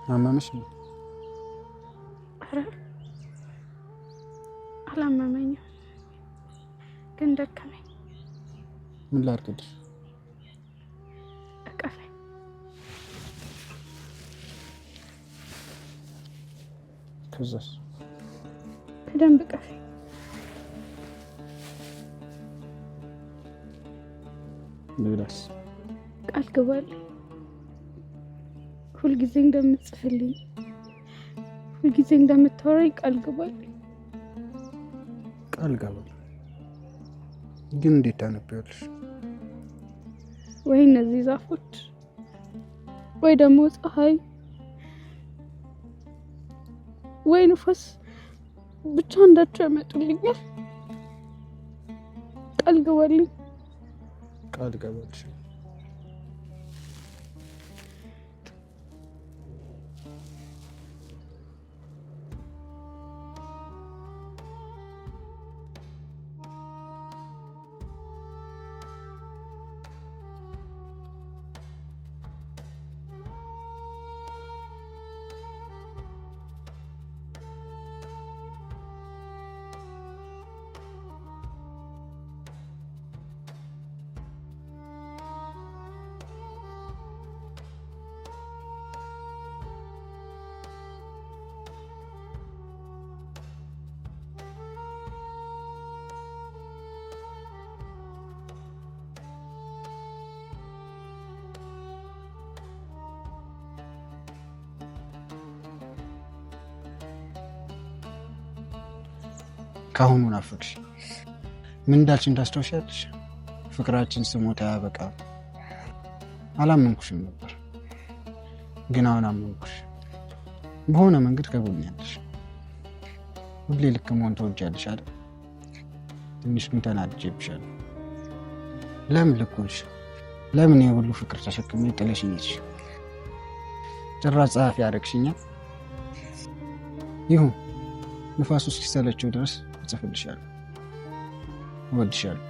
አመመሽ ነው? አረ አላመመኝም፣ ግን ደከመኝ። ምን ላድርግልሽ? እቀፈኝ። ከዛስ? በደንብ እቀፈኝ። ሌላስ? ቃል ግባልኝ፣ ሁልጊዜ እንደምትጽፍልኝ፣ ሁልጊዜ እንደምታወራኝ ቃል ግባልኝ። ቃል ገባለሁ፣ ግን እንዴት ታነቢያለሽ? ወይ እነዚህ ዛፎች ወይ ደግሞ ፀሐይ ወይ ንፋስ ብቻ እንዳቸው ያመጡልኛል። ቃል ግባልኝ። ቃል ገባልሽ። ካሁኑ ናፈቅሽ። ምን እንዳልሽኝ ታስታውሻለሽ? ፍቅራችን ስሞታ ያበቃ። አላመንኩሽም ነበር፣ ግን አሁን አመንኩሽ። በሆነ መንገድ ከጎኛለሽ። ሁሌ ልክ መሆን ተወጃለሽ አይደል? ትንሽ ግን ተናድጄብሻለሁ። ለምን ልክ ሆንሽ? ለምን የሁሉ ፍቅር ተሸክሜ ጥለሽኝ ሄድሽ? ጭራሽ ጸሐፊ ያደረግሽኛል። ይሁን፣ ንፋሱ እስኪሰለቸው ድረስ እጽፍልሻለሁ። እወድሻለሁ።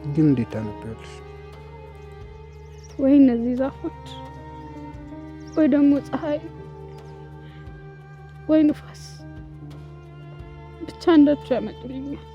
ግን እንዴት ታነቢያለሽ? ወይ እነዚህ ዛፎች ወይ ደግሞ ፀሐይ ወይ ንፋስ ብቻ እንዳቸው ያመጡልኛል።